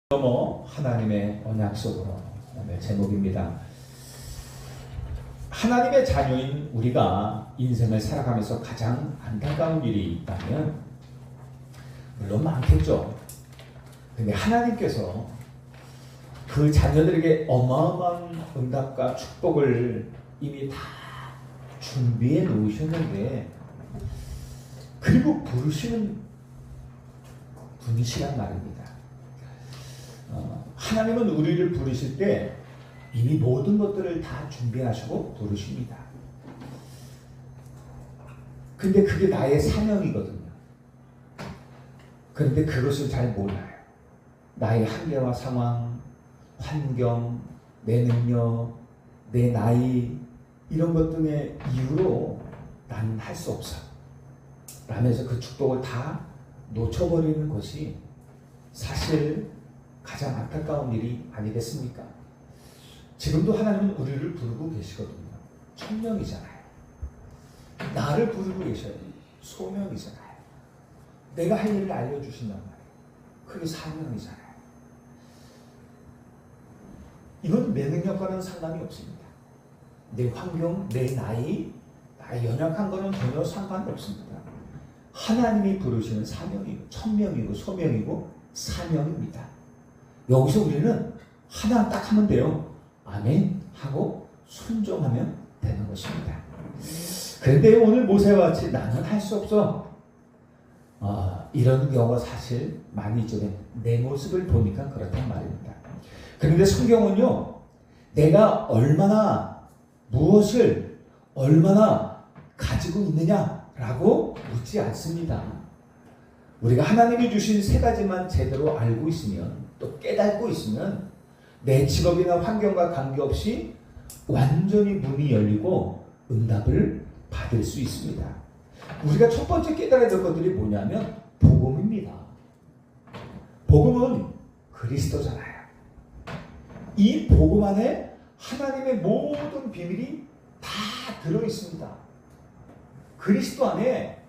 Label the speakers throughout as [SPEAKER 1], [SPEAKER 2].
[SPEAKER 1] 하나님의 언약 속으로 제목입니다. 하나님의 자녀인 우리가 인생을 살아가면서 가장 안타까운 일이 있다면 물론 많겠죠. 근데 하나님께서 그 자녀들에게 어마어마한 응답과 축복을 이미 다 준비해 놓으셨는데 그리고 부르시는 분이시란 말입니다. 하나님은 우리를 부르실 때 이미 모든 것들을 다 준비하시고 부르십니다. 근데 그게 나의 사명이거든요. 그런데 그것을 잘 몰라요. 나의 한계와 상황, 환경, 내 능력, 내 나이 이런 것 등의 이유로 나는 할 수 없어 라면서 그 축복을 다 놓쳐버리는 것이 사실 가장 안타까운 일이 아니겠습니까? 지금도 하나님은 우리를 부르고 계시거든요. 천명이잖아요. 나를 부르고 계셔요. 소명이잖아요. 내가 할 일을 알려주신단 말이에요. 그게 사명이잖아요. 이건 내 능력과는 상관이 없습니다. 내 환경, 내 나이, 나의 연약한 거는 전혀 상관이 없습니다. 하나님이 부르시는 사명이고 천명이고 소명이고 사명입니다. 여기서 우리는 하나 딱 하면 돼요. 아멘 하고 순종하면 되는 것입니다. 그런데 오늘 모세와 같이 나는 할 수 없어. 이런 경우가 사실 많이 있죠. 내 모습을 보니까 그렇단 말입니다. 그런데 성경은요. 내가 얼마나 무엇을 얼마나 가지고 있느냐라고 묻지 않습니다. 우리가 하나님이 주신 세 가지만 제대로 알고 있으면 또 깨닫고 있으면 내 직업이나 환경과 관계없이 완전히 문이 열리고 응답을 받을 수 있습니다. 우리가 첫 번째 깨달아야 될 것들이 뭐냐면 복음입니다. 복음은 그리스도잖아요. 이 복음 안에 하나님의 모든 비밀이 다 들어있습니다. 그리스도 안에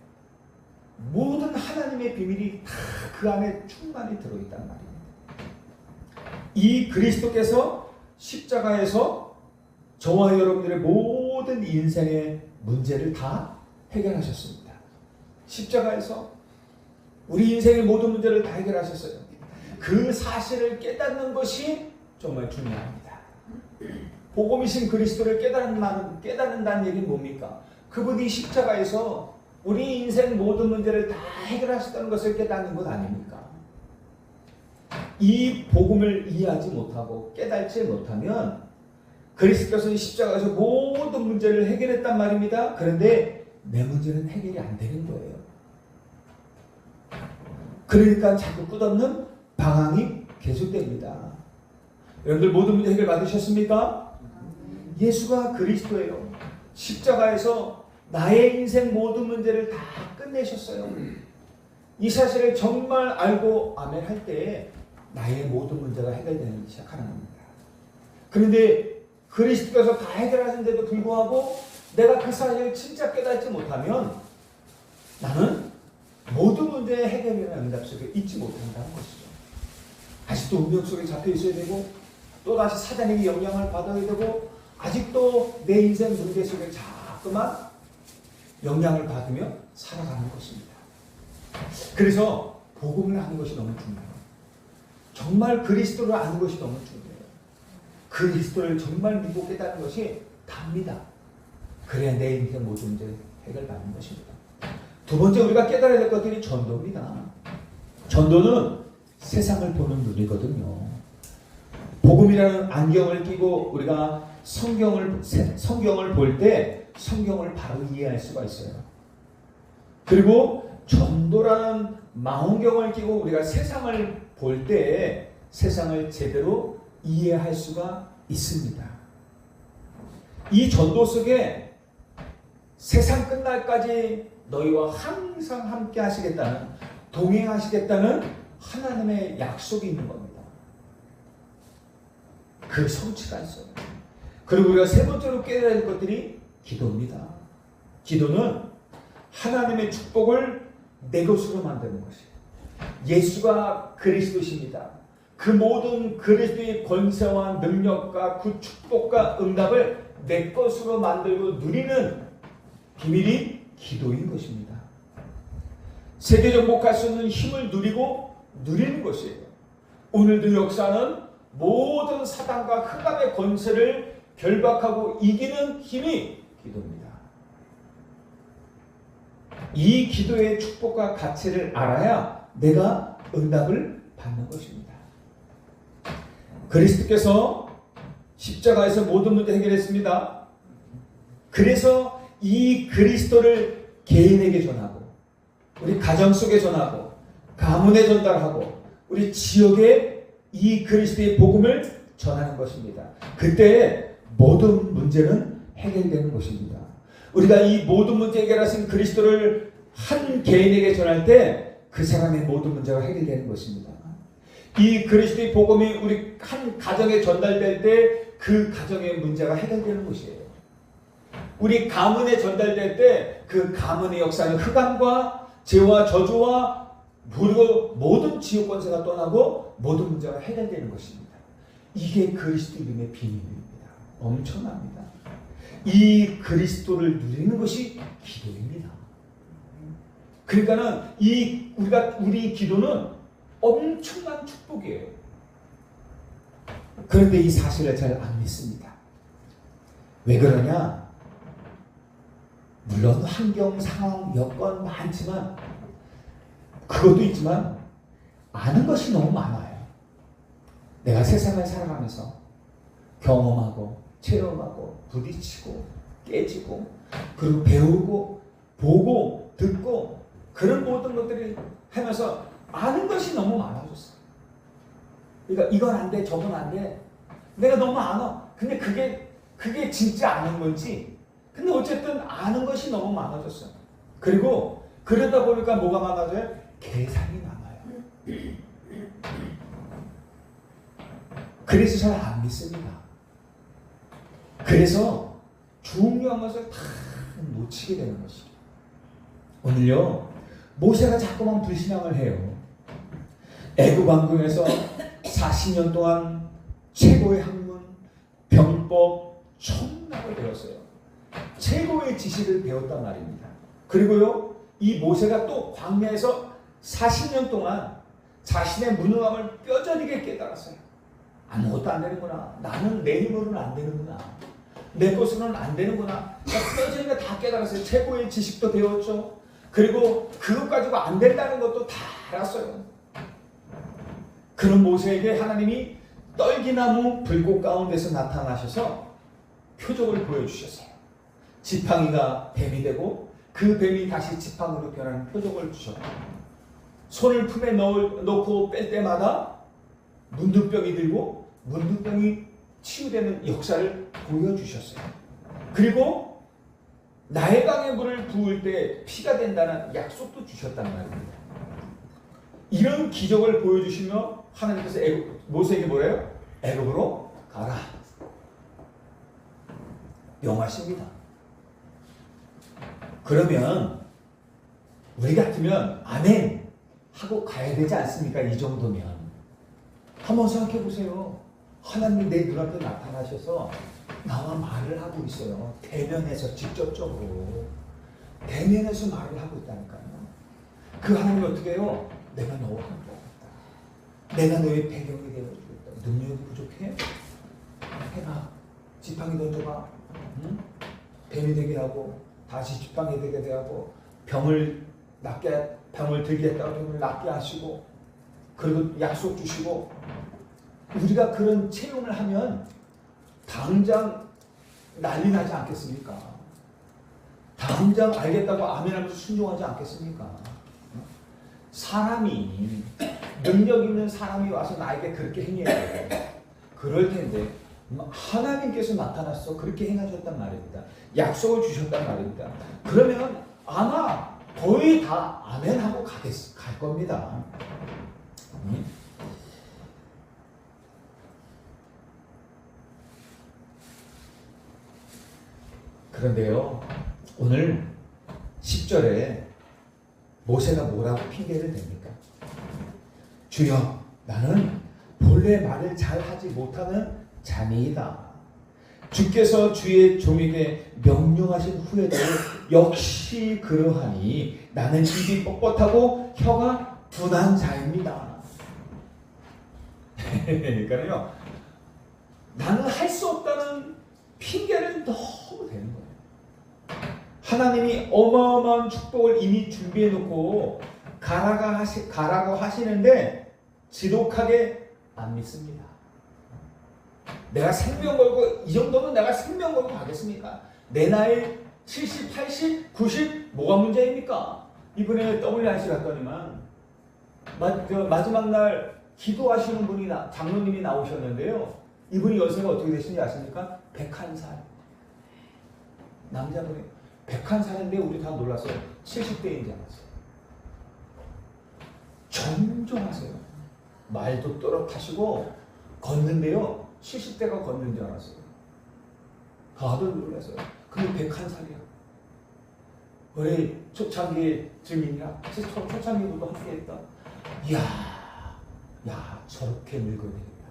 [SPEAKER 1] 모든 하나님의 비밀이 다 그 안에 충만히 들어있단 말입니다. 이 그리스도께서 십자가에서 저와 여러분들의 모든 인생의 문제를 다 해결하셨습니다. 십자가에서 우리 인생의 모든 문제를 다 해결하셨어요. 그 사실을 깨닫는 것이 정말 중요합니다. 복음이신 그리스도를 깨닫는다는 얘기는 뭡니까? 그분이 십자가에서 우리 인생 모든 문제를 다 해결하셨다는 것을 깨닫는 것 아닙니까? 이 복음을 이해하지 못하고 깨닫지 못하면 그리스도께서 십자가에서 모든 문제를 해결했단 말입니다. 그런데 내 문제는 해결이 안 되는 거예요. 그러니까 자꾸 끝없는 방황이 계속됩니다. 여러분들 모든 문제 해결 받으셨습니까? 예수가 그리스도예요. 십자가에서 나의 인생 모든 문제를 다 끝내셨어요. 이 사실을 정말 알고 아멘 할 때 나의 모든 문제가 해결되기 시작하는 겁니다. 그런데 그리스도께서 다 해결하신데도 불구하고 내가 그 사실을 진짜 깨닫지 못하면 나는 모든 문제의 해결이나 응답 속에 있지 못한다는 것이죠. 아직도 운명 속에 잡혀 있어야 되고 또다시 사단에게 영향을 받아야 되고 아직도 내 인생 문제 속에 자꾸만 영향을 받으며 살아가는 것입니다. 그래서 복음을 아는 것이 너무 중요해요. 정말 그리스도를 아는 것이 너무 중요해요. 그리스도를 정말 믿고 깨닫는 것이 답니다. 그래야 내 인생 모든 문제 해결받는 것입니다. 두 번째 우리가 깨달아야 될 것들이 전도입니다. 전도는 세상을 보는 눈이거든요. 복음이라는 안경을 끼고 우리가 성경을 볼 때 성경을 바로 이해할 수가 있어요. 그리고 전도라는 망원경을 끼고 우리가 세상을 볼 때 세상을 제대로 이해할 수가 있습니다. 이 전도 속에 세상 끝날까지 너희와 항상 함께 하시겠다는 동행하시겠다는 하나님의 약속이 있는 겁니다. 그 성취가 있어요. 그리고 우리가 세 번째로 깨달아야 할 것들이 기도입니다. 기도는 하나님의 축복을 내 것으로 만드는 것이에요. 예수가 그리스도십니다. 그 모든 그리스도의 권세와 능력과 그 축복과 응답을 내 것으로 만들고 누리는 비밀이 기도인 것입니다. 세계 정복할 수 있는 힘을 누리고 누리는 것이에요. 오늘도 역사는 모든 사단과 흑암의 권세를 결박하고 이기는 힘이 기도입니다. 이 기도의 축복과 가치를 알아야 내가 응답을 받는 것입니다. 그리스도께서 십자가에서 모든 문제 해결했습니다. 그래서 이 그리스도를 개인에게 전하고 우리 가정 속에 전하고 가문에 전달하고 우리 지역에 이 그리스도의 복음을 전하는 것입니다. 그때 모든 문제는 해결되는 것입니다. 우리가 이 모든 문제 해결하신 그리스도를 한 개인에게 전할 때 그 사람의 모든 문제가 해결되는 것입니다. 이 그리스도의 복음이 우리 한 가정에 전달될 때 그 가정의 문제가 해결되는 것이에요. 우리 가문에 전달될 때 그 가문의 역사는 흑암과 죄와 저주와 그리고 모든 지옥 권세가 떠나고 모든 문제가 해결되는 것입니다. 이게 그리스도 이름의 비밀입니다. 엄청납니다. 이 그리스도를 누리는 것이 기도입니다. 그러니까는 우리 기도는 엄청난 축복이에요. 그런데 이 사실을 잘 안 믿습니다. 왜 그러냐? 물론 환경, 상황, 여건 많지만 그것도 있지만 아는 것이 너무 많아요. 내가 세상을 살아가면서 경험하고 체험하고 부딪히고 깨지고 그리고 배우고 보고 듣고 그런 모든 것들이 하면서 아는 것이 너무 많아졌어. 그러니까 이건 안 돼, 저건 안 돼. 내가 너무 알아. 근데 그게 진짜 아는 건지. 근데 어쨌든 아는 것이 너무 많아졌어. 그리고 그러다 보니까 뭐가 많아져요? 계산이 많아요. 그래서 잘 안 믿습니다. 그래서 중요한 것을 다 놓치게 되는 것이죠. 오늘요, 모세가 자꾸만 불신앙을 해요. 애굽 왕궁에서 40년 동안 최고의 학문, 병법, 천문학을 배웠어요. 최고의 지식을 배웠단 말입니다. 그리고요, 이 모세가 또 광야에서 40년 동안 자신의 무능함을 뼈저리게 깨달았어요. 아무것도 안 되는구나. 나는 내 힘으로는 안 되는구나. 내 것으로는 안 되는구나. 뼈저리게 다 깨달았어요. 최고의 지식도 배웠죠. 그리고 그것 가지고 안 된다는 것도 다 알았어요. 그런 모세에게 하나님이 떨기나무 불꽃 가운데서 나타나셔서 표적을 보여주셨어요. 지팡이가 뱀이 되고 그 뱀이 다시 지팡이로 변하는 표적을 주셨고, 손을 품에 넣고 뺄 때마다 문둥병이 들고 문둥병이 치유되는 역사를 보여주셨어요. 그리고 나일강의 물을 부을 때 피가 된다는 약속도 주셨단 말입니다. 이런 기적을 보여주시며 하나님께서 모세에게 뭐래요? 애굽으로 가라. 명하십니다. 그러면 우리 같으면 아멘 하고 가야 되지 않습니까? 이 정도면. 한번 생각해 보세요. 하나님이 내 눈앞에 나타나셔서 나와 말을 하고 있어요. 대면에서 직접적으로. 대면에서 말을 하고 있다니까요. 그 하나님이 어떻게 해요? 내가 너와 함께 하겠다. 내가 너의 배경이 되어주겠다. 능력이 부족해? 해봐. 지팡이 던져봐. 응? 뱀이 되게 하고 다시 지팡이 되게 하고 병을 들게 했다가 병을 낫게 하시고 그리고 약속 주시고 우리가 그런 체험을 하면 당장 난리 나지 않겠습니까? 당장 알겠다고 아멘하면서 순종하지 않겠습니까? 사람이 능력 있는 사람이 와서 나에게 그렇게 행해야 돼요. 그럴 텐데 하나님께서 나타나서 그렇게 행하셨단 말입니다. 약속을 주셨단 말입니다. 그러면 아마 거의 다 아멘하고 갈 겁니다. 그런데요, 오늘 10절에 모세가 뭐라고 핑계를 댑니까? 주여, 나는 본래 말을 잘 하지 못하는 자매이다. 주께서 주의 종에게 명령하신 후에도 역시 그러하니 나는 입이 뻣뻣하고 혀가 둔한 자입니다. 그러니까요, 나는 할 수 없다는 핑계를 너무 대는 거예요. 하나님이 어마어마한 축복을 이미 준비해 놓고 가라고 하시는데 지독하게 안 믿습니다. 내가 생명 걸고 이 정도면 내가 생명 걸고 가겠습니까? 내 나이 70, 80, 90 뭐가 문제입니까? 이번에 WRC 갔더니만 마지막 날 기도하시는 분이 장로님이 나오셨는데요. 이분이 연세가 어떻게 되시는지 아십니까? 101살. 남자분이 101살인데 우리 다 놀랐어요. 70대인 줄 알았어요. 정정하세요. 말도 또렷하시고 걷는데요. 70대가 걷는 줄 알았어요. 다들 놀랐어요. 근데 101살이야. 우리 초창기 증인이라 초창기부터 함께했다. 이야, 저렇게 늙어야 되겠다.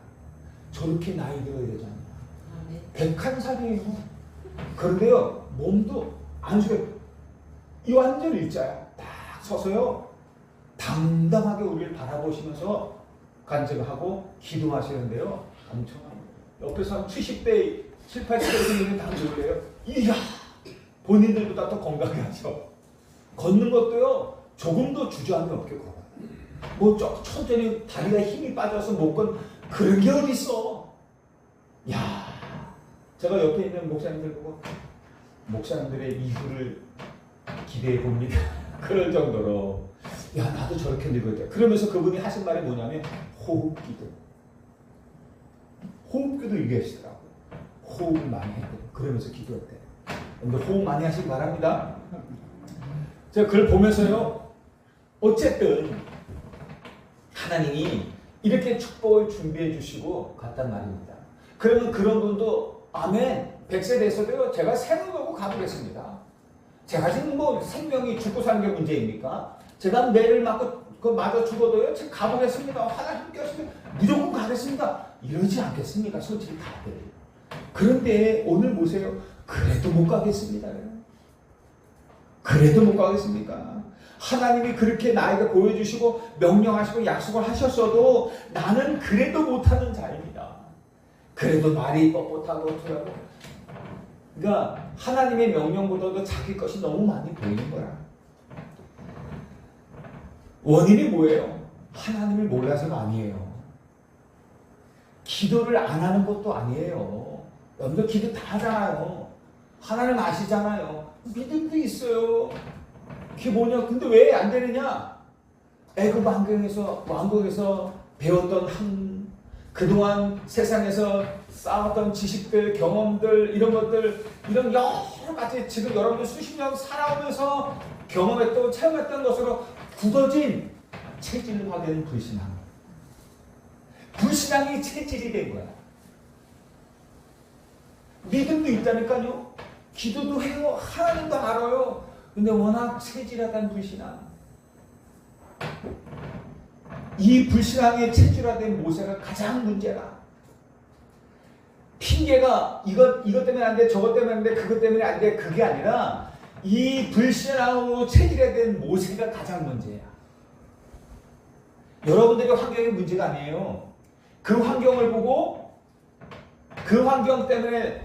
[SPEAKER 1] 저렇게 나이 들어야 되잖아. 101살이에요. 그런데요, 몸도 안 숙여. 이 완전 일자야. 딱 서서요, 당당하게 우리를 바라보시면서 간증하고 기도하시는데요. 엄청납니다. 옆에서 한 70대, 7, 80대 분들은 다 놀래요. 이야, 본인들보다 더 건강하죠. 걷는 것도요, 조금도 주저함이 없게 걸어요. 뭐 천천히 다리가 힘이 빠져서 못 건 그런 게 어딨어. 야, 제가 옆에 있는 목사님들 보고 목사님들의 이후를 기대해 봅니다. 그럴 정도로 야, 나도 저렇게 늙어야. 그러면서 그분이 하신 말이 뭐냐면 호흡기도. 호흡기도 얘기하시더라고요. 호흡을 많이 했대요. 그러면서 기도했대요. 여러분들 호흡 많이 하시기 바랍니다. 제가 그걸 보면서요, 어쨌든 하나님이 이렇게 축복을 준비해 주시고 갔단 말입니다. 그러면 그런 분도 아멘, 100세 돼서도요, 제가 생을 걸고 가보겠습니다. 제가 지금 뭐 생명이 죽고 사는 게 문제입니까? 제가 매를 맞고 맞아 죽어도요, 제가 가보겠습니다. 하나님 께서는 무조건 가겠습니다. 이러지 않겠습니까? 솔직히 다들. 그런데 오늘 보세요. 그래도 못 가겠습니다. 그래도 못 가겠습니까? 하나님이 그렇게 나에게 보여주시고 명령하시고 약속을 하셨어도 나는 그래도 못하는 자입니다. 그래도 말이 뻣뻣하고 둔하고. 그러니까 하나님의 명령보다도 자기 것이 너무 많이 보이는 거야. 원인이 뭐예요? 하나님을 몰라서가 아니에요. 기도를 안 하는 것도 아니에요. 여러분들 기도 다 하잖아요. 하나님 아시잖아요. 믿음도 있어요. 그게 뭐냐? 근데 왜 안 되느냐? 애굽 왕국에서 배웠던 그동안 세상에서 쌓았던 지식들, 경험들, 이런 것들, 이런 여러 가지 지금 여러분들 수십 년 살아오면서 경험했던, 체험했던 것으로 굳어진 체질화된 불신앙. 불신앙이 체질이 된 거야. 믿음도 있다니까요. 기도도 해요. 하나님도 알아요. 근데 워낙 체질화된 불신앙. 이 불신앙에 체질화된 모세가 가장 문제라. 핑계가 이것 때문에 안 돼, 저것 때문에 안 돼, 그것 때문에 안 돼, 그게 아니라 이 불신앙으로 체질화된 모세가 가장 문제야. 여러분들의 환경이 문제가 아니에요. 그 환경을 보고 그 환경 때문에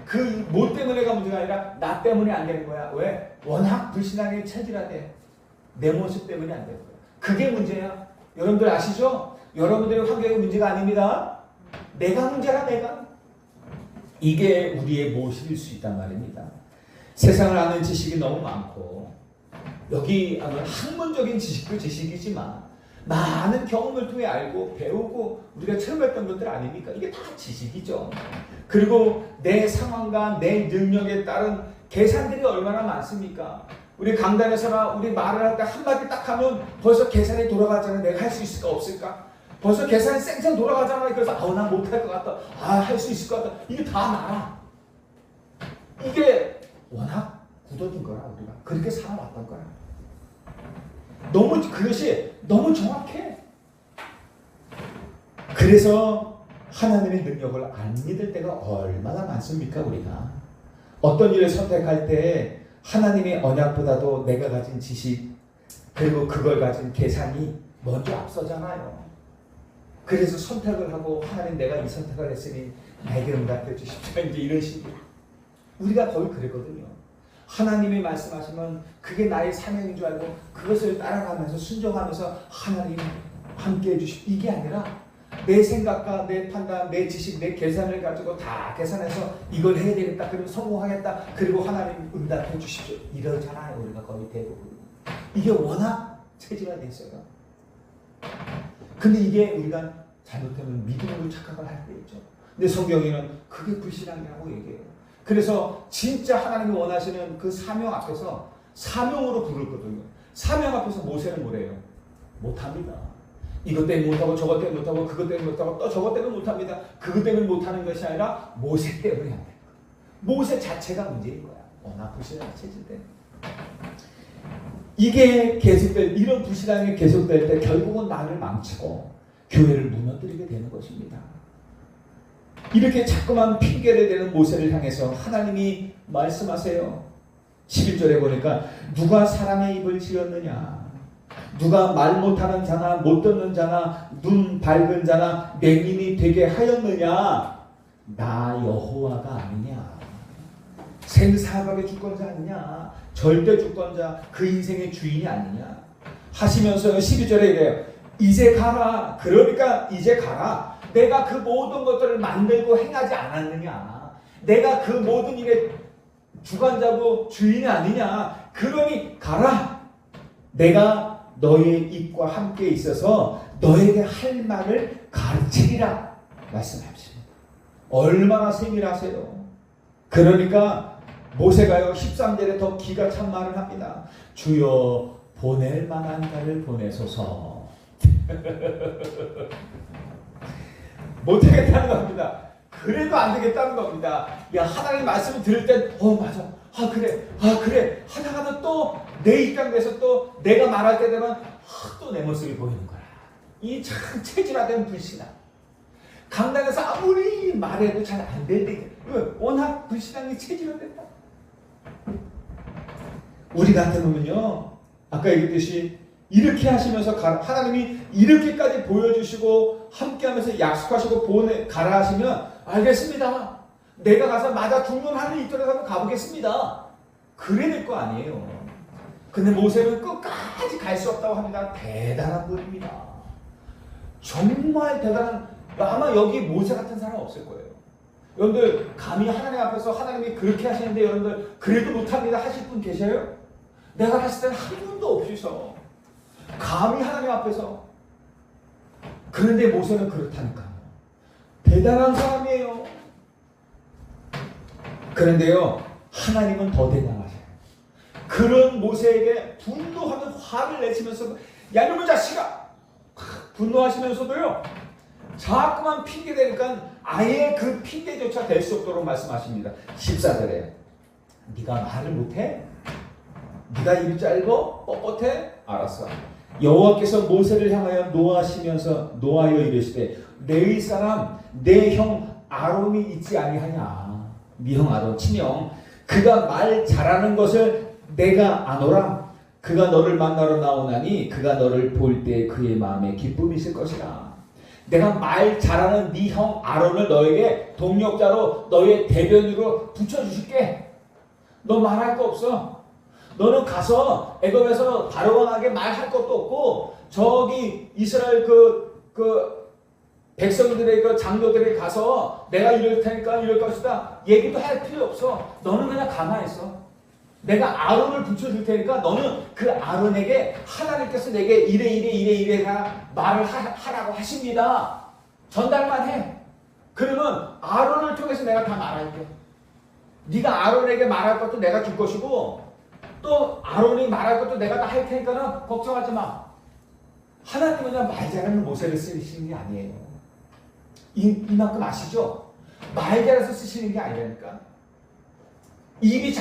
[SPEAKER 1] 그 뭐 때문에가 문제가 아니라 나 때문에 안 되는 거야. 왜? 워낙 불신앙에 체질화돼. 내 모습 때문에 안 되는 거야. 그게 문제야. 여러분들 아시죠? 여러분들의 환경이 문제가 아닙니다. 내가 문제라, 내가. 이게 우리의 모습일 수 있단 말입니다. 세상을 아는 지식이 너무 많고, 여기 학문적인 지식도 지식이지만 많은 경험을 통해 알고 배우고 우리가 체험했던 것들 아닙니까? 이게 다 지식이죠. 그리고 내 상황과 내 능력에 따른 계산들이 얼마나 많습니까? 우리 강단에서나 우리 말을 할 때 한마디 딱 하면 벌써 계산이 돌아가잖아요. 내가 할 수 있을까 없을까? 벌써 계산이 쌩쌩 돌아가잖아요. 그래서 나 못할 것 같다. 할 수 있을 것 같다. 이게 다 나야. 이게 워낙 굳어진 거라 우리가. 그렇게 살아왔던 거야. 그것이 너무 정확해. 그래서 하나님의 능력을 안 믿을 때가 얼마나 많습니까? 우리가 어떤 일을 선택할 때 하나님의 언약보다도 내가 가진 지식 그리고 그걸 가진 계산이 먼저 앞서잖아요. 그래서 선택을 하고 하나님 내가 이 선택을 했으니 나에게 응답해 주십시오. 이제 이런 식으로 우리가 거의 그랬거든요. 하나님이 말씀하시면 그게 나의 사명인 줄 알고 그것을 따라가면서 순종하면서 하나님 함께 해주십시오. 이게 아니라 내 생각과 내 판단, 내 지식, 내 계산을 가지고 다 계산해서 이걸 해야 되겠다. 그리고 성공하겠다. 그리고 하나님 응답해 주십시오. 이러잖아요. 우리가 거의 대부분. 이게 워낙 체질화 됐어요. 근데 이게 우리가 잘못하면 믿음으로 착각을 할 때 있죠. 근데 성경에는 그게 불신앙이라고 얘기해요. 그래서 진짜 하나님이 원하시는 그 사명 앞에서 사명으로 부르거든요. 사명 앞에서 모세는 뭐래요? 못합니다. 이것 때문에 못하고 저것 때문에 못하고 그것 때문에 못하고 또 저것 때문에 못합니다. 그것 때문에 못하는 것이 아니라 모세 때문에 안 돼요. 모세 자체가 문제인 거야. 워낙 불신앙이 체질 때. 이게 계속될 이런 불신앙이 계속될 때 결국은 나를 망치고 교회를 무너뜨리게 되는 것입니다. 이렇게 자꾸만 핑계를 대는 모세를 향해서 하나님이 말씀하세요. 11절에 보니까 누가 사람의 입을 지었느냐, 누가 말 못하는 자나 못 듣는 자나 눈 밝은 자나 맹인이 되게 하였느냐, 나 여호와가 아니냐. 생사각의 주권자 아니냐, 절대 주권자, 그 인생의 주인이 아니냐 하시면서 12절에 이래요. 이제 가라. 그러니까 이제 가라. 내가 그 모든 것들을 만들고 행하지 않았느냐. 내가 그 모든 일의 주관자고 주인이 아니냐. 그러니 가라. 내가 너의 입과 함께 있어서 너에게 할 말을 가르치리라 말씀하십니다. 얼마나 세밀하세요. 그러니까 모세가요 13절에 더 기가 찬 말을 합니다. 주여 보낼 만한 자를 보내소서. 못하겠다는 겁니다. 그래도 안 되겠다는 겁니다. 야, 하나님 말씀을 들을 땐 맞아. 그래 하다가도 또 내 입장에서 또 내가 말할 때 되면 또 내 모습이 보이는 거야. 이 참 체질화된 불신앙. 강단에서 아무리 말해도 잘 안 될 때 워낙 불신앙이 체질화됐다. 우리 같은 놈은요, 아까 얘기했듯이 이렇게 하시면서 하나님이 이렇게까지 보여주시고 함께하면서 약속하시고 가라 하시면 알겠습니다. 내가 가서 맞아 죽는 한이 있더라도 한번 가보겠습니다. 그래야 될 거 아니에요. 근데 모세는 끝까지 갈 수 없다고 합니다. 대단한 분입니다. 정말 대단한, 아마 여기 모세 같은 사람 없을 거예요. 여러분들 감히 하나님 앞에서 하나님이 그렇게 하시는데 여러분들 그래도 못합니다 하실 분 계셔요? 내가 봤을 때는 한 분도 없으셔. 감히 하나님 앞에서. 그런데 모세는 그렇다니까. 대단한 사람이에요. 그런데요, 하나님은 더 대단하셔요. 그런 모세에게 분노하는 화를 내시면서 야 이놈의 자식아! 분노하시면서도요, 자꾸만 핑계대니까 아예 그 핑계조차 될 수 없도록 말씀하십니다. 14절에 네가 말을 못해? 네가 입이 짧어? 뻣뻣해? 알았어. 여호와께서 모세를 향하여 노하여 이르시되 레위 사람 내 형 아론이 있지 아니하냐. 네 형 아론 친형 그가 말 잘하는 것을 내가 아노라. 그가 너를 만나러 나오나니 그가 너를 볼 때 그의 마음에 기쁨이 있을 것이라. 내가 말 잘하는 네 형 아론을 너에게 동력자로 너의 대변으로 붙여주실게. 너 말할 거 없어. 너는 가서 애굽에서 바로왕에게 말할 것도 없고 저기 이스라엘 그 백성들의 그 장로들에게 가서 내가 이럴 테니까 이럴 것이다 얘기도 할 필요 없어. 너는 그냥 가만히 있어. 내가 아론을 붙여줄 테니까 너는 그 아론에게 하나님께서 내게 이래가 말을 하라고 하십니다. 전달만 해. 그러면 아론을 통해서 내가 다 말할게. 네가 아론에게 말할 것도 내가 줄 것이고 또 아론이 말할 것도 내가 다 할 테니까는 걱정하지 마. 하나님은 그냥 말 잘하는 모세를 쓰시는 게 아니에요. 이만큼 아시죠? 말 잘해서 쓰시는 게 아니라니까. 입이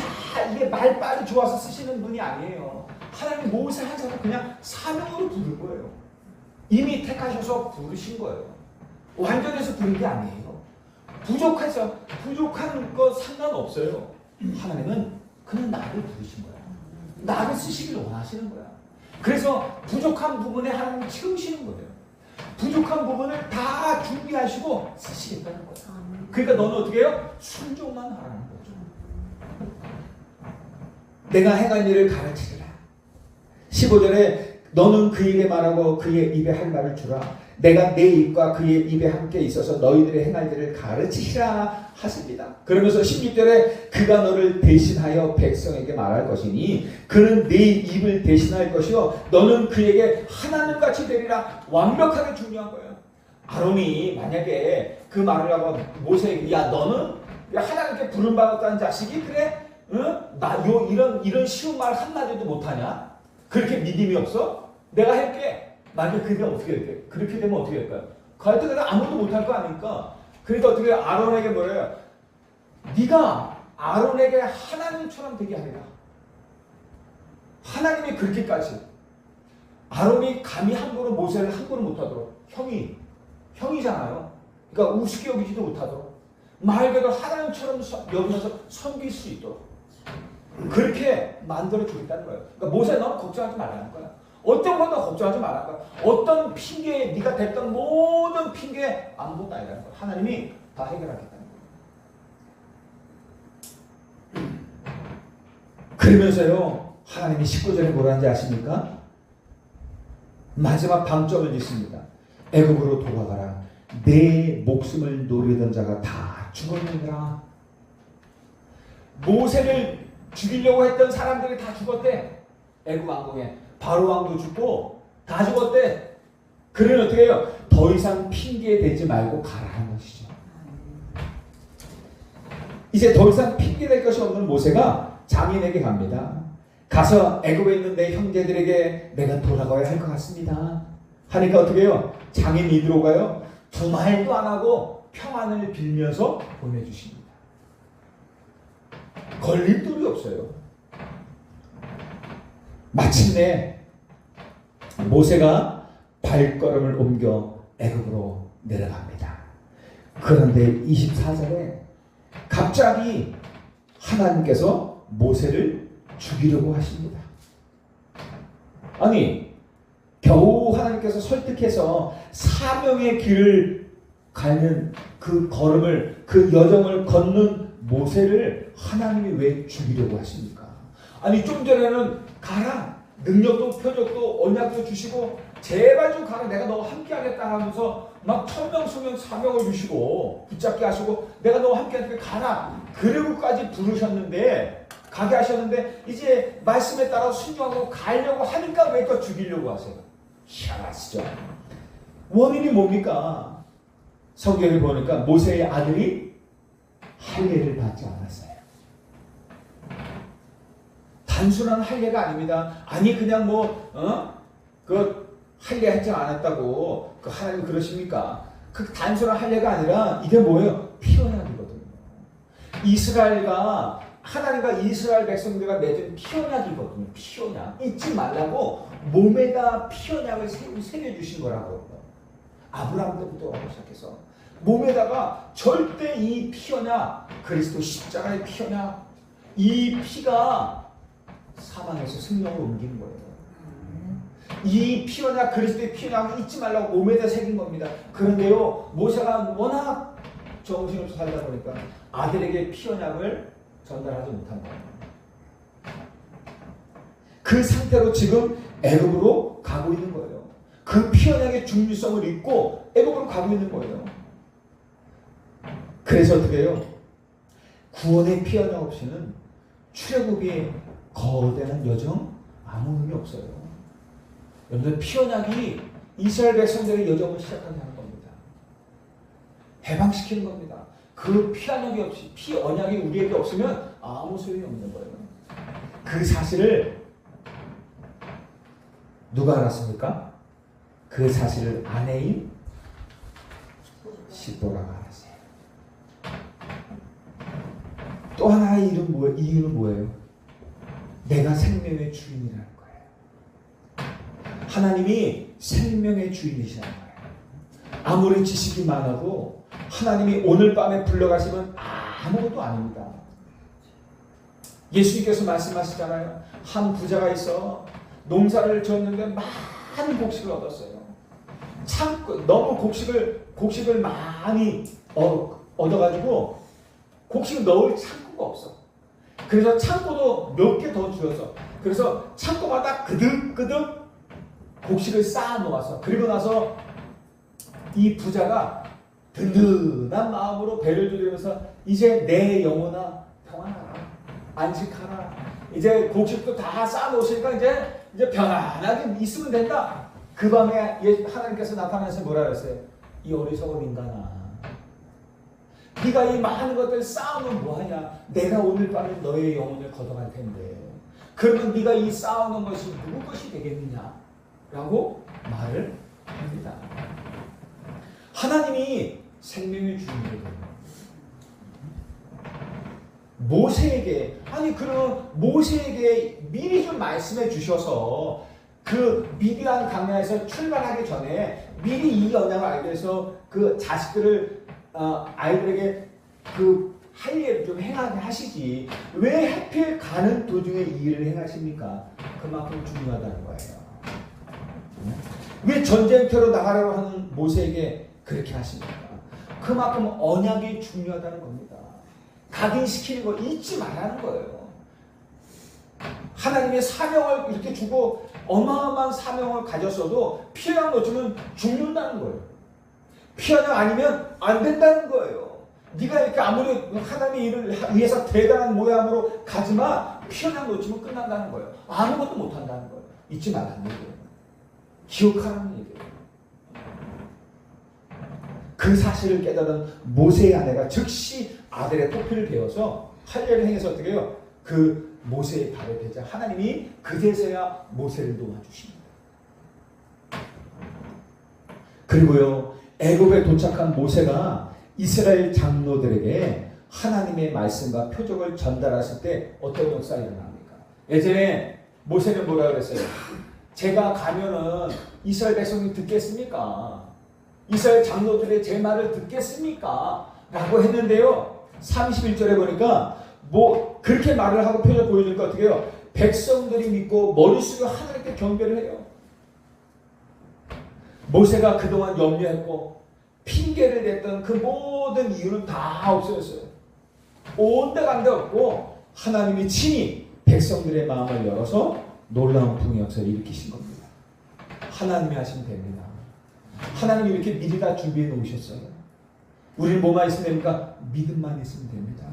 [SPEAKER 1] 이게 말빨이 좋아서 쓰시는 분이 아니에요. 하나님 모세 한 사람 그냥 사명으로 부른 거예요. 이미 택하셔서 부르신 거예요. 완전해서 부른 게 아니에요. 부족해서 부족한 거 상관없어요. 하나님은 그냥 나를 부르신 거야. 나를 쓰시길 원하시는 거야. 그래서 부족한 부분에 하나님 채우시는 거예요. 부족한 부분을 다 준비하시고 쓰시겠다는 거야. 그러니까 너는 어떻게 해요? 순종만 하라는 거죠. 내가 행할 일을 가르치리라. 15절에 너는 그에게 말하고 그의 입에 할 말을 주라. 내가 내 입과 그의 입에 함께 있어서 너희들의 행할 일을 가르치시라 하십니다. 그러면서 16절에 그가 너를 대신하여 백성에게 말할 것이니 그는 네 입을 대신할 것이요 너는 그에게 하나님같이 되리라. 완벽하게 중요한 거예요. 아론이 만약에 그 말을 하고 모세에게 야 너는 하나님께 부름받았다는 자식이 그래? 응? 이런 쉬운 말 한마디도 못하냐? 그렇게 믿음이 없어? 내가 할게. 만약에 그게 어떻게 될까요? 그렇게 되면 어떻게 될까요? 그럴 때 아무도 못할 거 아닙니까? 그러니까 어떻게 아론에게 뭐래요? 네가 아론에게 하나님처럼 되게 하리라. 하나님이 그렇게까지 아론이 감히 함부로 모세를 함부로 못하도록 형이잖아요. 그러니까 우습게 여기지도 못하도록 말 그대로 하나님처럼 여기서 섬길 수 있도록 그렇게 만들어 주겠다는 거예요. 그러니까 모세 너는 걱정하지 말라는 거야. 어떤 것도 걱정하지 말라는 거야. 어떤 핑계에 네가 댔던 모든 핑계에 아무것도 아니라는 거야. 하나님이 다 해결하겠다는 거예요. 그러면서요 하나님이 19절에 뭐라는지 아십니까? 마지막 방점을 짓습니다. 애굽으로 돌아가라. 내 목숨을 노리던 자가 다 죽었느니라. 모세를 죽이려고 했던 사람들이 다 죽었대. 애굽 왕궁에 바로 왕도 죽고 다 죽었대. 그러면 어떻게 해요? 더 이상 핑계 대지 말고 가라 하는 것이죠. 이제 더 이상 핑계 댈 것이 없는 모세가 장인에게 갑니다. 가서 애굽에 있는 내 형제들에게 내가 돌아가야 할 것 같습니다 하니까 어떻게 해요? 장인이 들어가요. 두 말도 안 하고 평안을 빌면서 보내주십니다. 걸림돌이 없어요. 마침내 모세가 발걸음을 옮겨 애굽으로 내려갑니다. 그런데 24절에 갑자기 하나님께서 모세를 죽이려고 하십니다. 아니 겨우 하나님께서 설득해서 사명의 길을 가는 그 걸음을 그 여정을 걷는 모세를 하나님이 왜 죽이려고 하십니까? 아니 좀 전에는 가라. 능력도 표적도 언약도 주시고 제발 좀 가라. 내가 너와 함께 하겠다 하면서 막 천명소명 사명을 주시고 붙잡게 하시고 내가 너와 함께 하니까 가라. 그리고까지 부르셨는데 가게 하셨는데 이제 말씀에 따라 순종하고 가려고 하니까 왜 또 죽이려고 하세요? 희한하시죠? 원인이 뭡니까? 성경에 보니까 모세의 아들이 할례를 받지 않았어요. 단순한 할례가 아닙니다. 아니 그냥 그 할례 했지 않았다고 그 하나님 그러십니까? 그 단순한 할례가 아니라 이게 뭐예요? 피언약이거든요. 이스라엘과 하나님과 이스라엘 백성들과 맺은 피언약이거든요. 피언약 잊지 말라고 몸에다 피언약을 새겨주신 거라고. 아브라함 때부터 시작해서 몸에다가 절대 이 피언약 그리스도 십자가의 피언약 이 피가 사망에서 생명으로 옮기는 거예요. 이 피언약 그리스도의 피언약을 잊지 말라고 몸에다 새긴 겁니다. 그런데요 모세가 워낙 정신없이 살다 보니까 아들에게 피언약을 전달하지 못한 거예요. 그 상태로 지금 애굽으로 가고 있는 거예요. 그 피언약의 중요성을 잊고 애굽으로 가고 있는 거예요. 그래서 어떻게 해요? 구원의 피언약 없이는 출애굽의 거대한 여정 아무 의미 없어요. 여러분들 피언약이 이스라엘 백성들의 여정을 시작하게 하는 겁니다. 해방시키는 겁니다. 그 피언약이 없이 피언약이 우리에게 없으면 아무 소용이 없는 거예요. 그 사실을 누가 알았습니까? 그 사실을 아내인 시보라가 알았어요. 또 하나의 이유는 뭐예요? 내가 생명의 주인이라는 거예요. 하나님이 생명의 주인이시라는 거예요. 아무리 지식이 많아도 하나님이 오늘 밤에 불러가시면 아무것도 아닙니다. 예수님께서 말씀하시잖아요. 한 부자가 있어 농사를 지었는데 많은 곡식을 얻었어요. 너무 곡식을 많이 얻어가지고 곡식을 넣을 창고가 없어. 그래서 창고도 몇 개 더 주어서, 그래서 창고마다 그득그득 곡식을 쌓아 놓았어. 그리고 나서 이 부자가 든든한 마음으로 배를 두르면서 이제 내 영혼아 평안하라, 안식하라. 이제 곡식도 다 쌓아 놓으시니까 이제 편안하게 있으면 된다. 그 밤에 하나님께서 나타나서 뭐라 그랬어요? 이 어리석은 인간아, 네가 이 많은 것들 쌓아놓으면 뭐하냐? 내가 오늘 밤에 너의 영혼을 걷어갈 텐데 그러면 네가 이 쌓아놓은 것이 누구 것이 되겠느냐? 라고 말을 합니다. 하나님이 생명을 주는 거예요. 모세에게, 그럼 모세에게 미리 좀 말씀해 주셔서 그 미디안 강야에서 출발하기 전에 미리 이 언약을 알게 해서 그 자식들을 아이들에게 그 할 일을 좀 행하게 하시지. 왜 하필 가는 도중에 이 일을 행하십니까? 그만큼 중요하다는 거예요. 왜 전쟁터로 나가려고 하는 모세에게 그렇게 하십니까? 그만큼 언약이 중요하다는 겁니다. 각인시키는 거 잊지 말라는 거예요. 하나님의 사명을 이렇게 주고 어마어마한 사명을 가졌어도 피언약 놓치면 죽는다는 거예요. 피언약 아니면 안 된다는 거예요. 네가 이렇게 아무리 하나님의 일을 위해서 대단한 모양으로 가지만 피언약 놓치면 끝난다는 거예요. 아무것도 못한다는 거예요. 잊지 말라는 거예요. 기억하라는 얘기예요. 그 사실을 깨달은 모세의 아내가 즉시 아들의 토피를 베어서 할례를 행해서 어떻게 해요? 그 모세의 발에 대자 하나님이 그제서야 모세를 도와주십니다. 그리고요, 애굽에 도착한 모세가 이스라엘 장로들에게 하나님의 말씀과 표적을 전달했을 때 어떤 역사가 일어납니까? 예전에 모세는 뭐라 그랬어요? 제가 가면은 이스라엘 백성이 듣겠습니까? 이스라엘 장로들의 제 말을 듣겠습니까? 라고 했는데요, 31절에 보니까 그렇게 말을 하고 표적 보여주니까 어떻게 해요? 백성들이 믿고 머리 숙여 하나님께 경배를 해요. 모세가 그동안 염려했고 핑계를 댔던 그 모든 이유는 다 없어졌어요. 온데간데 없고 하나님이 친히 백성들의 마음을 열어서 놀라운 부흥의 역사를 일으키신 겁니다. 하나님이 하시면 됩니다. 하나님이 이렇게 미리 다 준비해 놓으셨어요. 우리는 뭐만 있으면 됩니까? 믿음만 있으면 됩니다.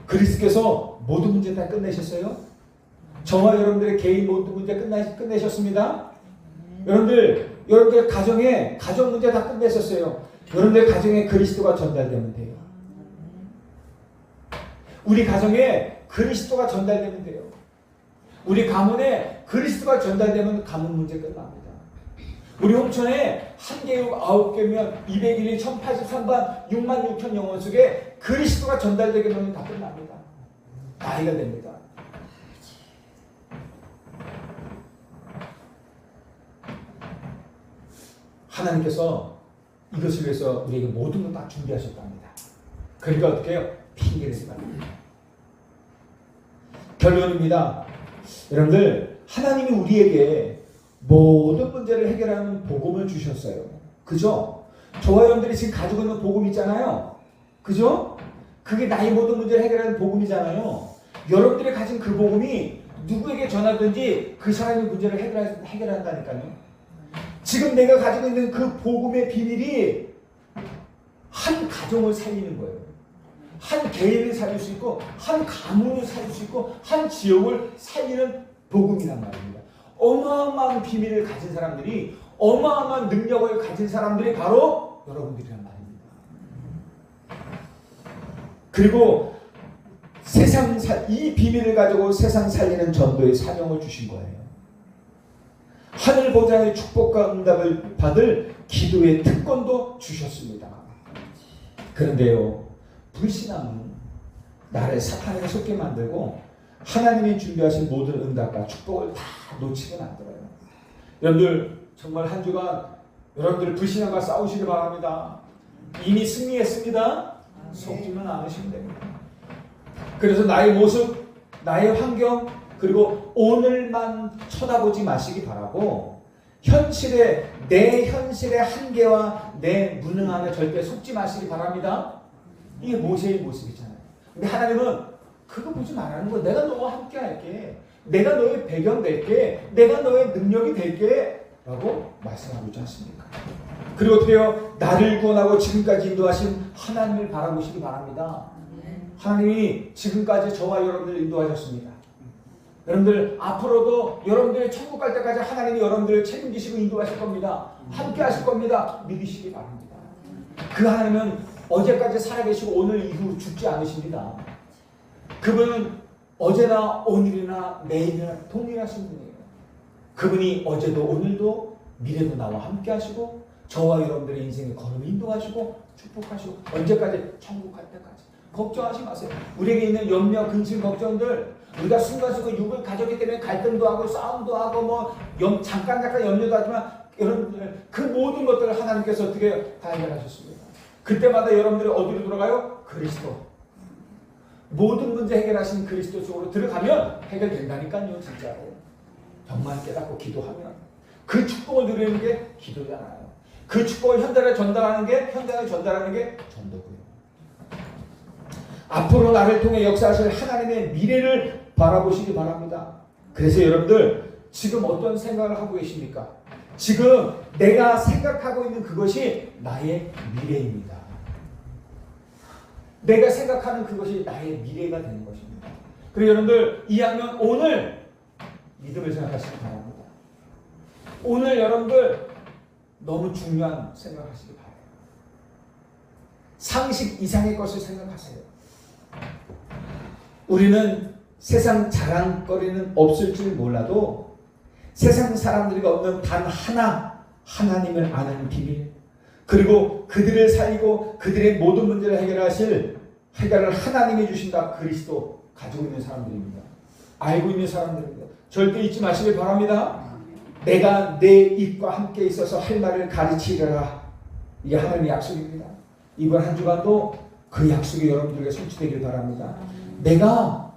[SPEAKER 1] 그리스도께서 모든 문제 다 끝내셨어요? 저와 여러분들의 개인 모든 문제 끝내셨습니다. 여러분들 가정에 가정 문제 다 끝내셨어요. 여러분들 가정에 그리스도가 전달되면 돼요. 우리 가정에 그리스도가 전달되면 돼요. 우리 가문에 그리스도가 전달되면 가문 문제 끝납니다. 우리 홍천에 1개국 9개면 201일 1083반 6만 6천 영혼 속에 그리스도가 전달되게 되면 다 끝납니다. 다 해결됩니다. 하나님께서 이것을 위해서 우리에게 모든 걸 다 준비하셨답니다. 그러니까 어떻게 해요? 핑계를 대지 말입니다. 결론입니다. 여러분들, 하나님이 우리에게 모든 문제를 해결하는 복음을 주셨어요. 그죠? 저와 여러분들이 지금 가지고 있는 복음 있잖아요. 그죠? 그게 나의 모든 문제를 해결하는 복음이잖아요. 여러분들이 가진 그 복음이 누구에게 전하든지 그 사람의 문제를 해결한다니까요. 지금 내가 가지고 있는 그 복음의 비밀이 한 가정을 살리는 거예요. 한 개인을 살릴 수 있고, 한 가문을 살릴 수 있고, 한 지역을 살리는 복음이란 말입니다. 어마어마한 비밀을 가진 사람들이, 어마어마한 능력을 가진 사람들이 바로 여러분들이란 말입니다. 그리고 이 비밀을 가지고 세상 살리는 전도의 사명을 주신 거예요. 하늘 보좌의 축복과 응답을 받을 기도의 특권도 주셨습니다. 그런데요, 불신앙은 나를 사탄에게 속게 만들고 하나님이 준비하신 모든 응답과 축복을 다 놓치게 만들어요. 여러분들, 정말 한 주간 여러분들 불신앙과 싸우시기 바랍니다. 이미 승리했습니다. 속지만 않으시면 됩니다. 그래서 나의 모습, 나의 환경, 그리고 오늘만 쳐다보지 마시기 바라고 내 현실의 한계와 내 무능함에 절대 속지 마시기 바랍니다. 이게 모세의 모습이잖아요. 근데 하나님은 그거 보지 말라는 거. 내가 너와 함께 할게. 내가 너의 배경 될게. 내가 너의 능력이 될게. 라고 말씀하고 있지 않습니까? 그리고 어떻게 해요? 나를 구원하고 지금까지 인도하신 하나님을 바라보시기 바랍니다. 하나님이 지금까지 저와 여러분들 인도하셨습니다. 여러분들 앞으로도 여러분들이 천국 갈 때까지 하나님이 여러분들을 책임지시고 인도하실 겁니다. 함께 하실 겁니다. 믿으시기 바랍니다. 그 하나님은 어제까지 살아계시고 오늘 이후 죽지 않으십니다. 그분은 어제나 오늘이나 내일이나 동일하신 분이에요. 그분이 어제도 오늘도 미래도 나와 함께 하시고 저와 여러분들의 인생의 걸음을 인도하시고 축복하시고 언제까지? 천국 갈 때까지. 걱정하지 마세요. 우리에게 있는 염려, 근심, 걱정들 우리가 순간순간 육을 가졌기 때문에 갈등도 하고 싸움도 하고 잠깐 염려도 하지만 여러분들 그 모든 것들을 하나님께서 어떻게 다 해결하셨습니다. 그때마다 여러분들이 어디로 돌아가요? 그리스도. 모든 문제 해결하신 그리스도 쪽으로 들어가면 해결된다니까요. 진짜로. 정말 깨닫고 기도하면 그 축복을 누리는 게 기도잖아요. 그 축복을 현장에 전달하는 게 전도고요. 앞으로 나를 통해 역사하실 하나님의 미래를 바라보시기 바랍니다. 그래서 여러분들 지금 어떤 생각을 하고 계십니까? 지금 내가 생각하고 있는 그것이 나의 미래입니다. 내가 생각하는 그것이 나의 미래가 되는 것입니다. 그리고 여러분들 2학년 오늘 믿음을 생각하시기 바랍니다. 오늘 여러분들 너무 중요한 생각하시기 바랍니다. 상식 이상의 것을 생각하세요. 우리는 세상 자랑거리는 없을 줄 몰라도 세상 사람들이 없는 단 하나 하나님을 아는 비밀 그리고 그들을 살리고 그들의 모든 문제를 해결을 하나님이 주신다. 그리스도 가지고 있는 사람들입니다. 알고 있는 사람들입니다. 절대 잊지 마시길 바랍니다. 내가 내 입과 함께 있어서 할 말을 가르치리라. 이게 하나님의 약속입니다. 이번 한 주간도 그 약속이 여러분들에게 성취되길 바랍니다. 내가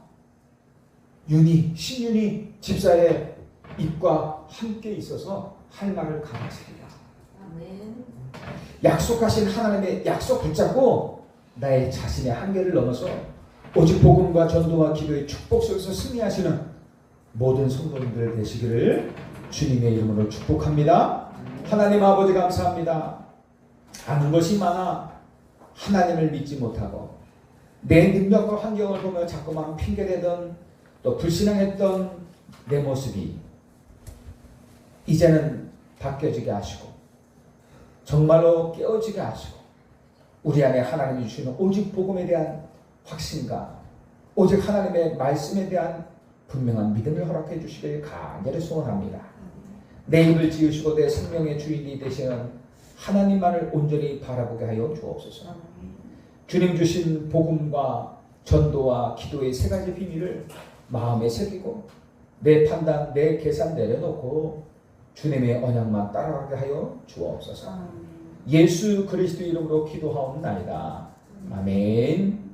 [SPEAKER 1] 신윤이 집사의 입과 함께 있어서 할 말을 가르치리라. 약속하신 하나님의 약속 붙잡고 나의 자신의 한계를 넘어서 오직 복음과 전도와 기도의 축복 속에서 승리하시는 모든 성도님들 되시기를 주님의 이름으로 축복합니다. 하나님 아버지 감사합니다. 아는 것이 많아 하나님을 믿지 못하고 내 능력과 환경을 보며 자꾸만 핑계대던 또 불신앙했던 내 모습이 이제는 바뀌어지게 하시고 정말로 깨어지게 하시고 우리 안에 하나님이 주시는 오직 복음에 대한 확신과 오직 하나님의 말씀에 대한 분명한 믿음을 허락해 주시길 간절히 소원합니다. 내 입을 지으시고 내 생명의 주인이 되시는 하나님만을 온전히 바라보게 하여 주옵소서. 주님 주신 복음과 전도와 기도의 세 가지 비밀을 마음에 새기고 내 판단, 내 계산 내려놓고 주님의 언약만 따라가게 하여 주옵소서. 예수 그리스도 이름으로 기도하옵나이다. 아멘.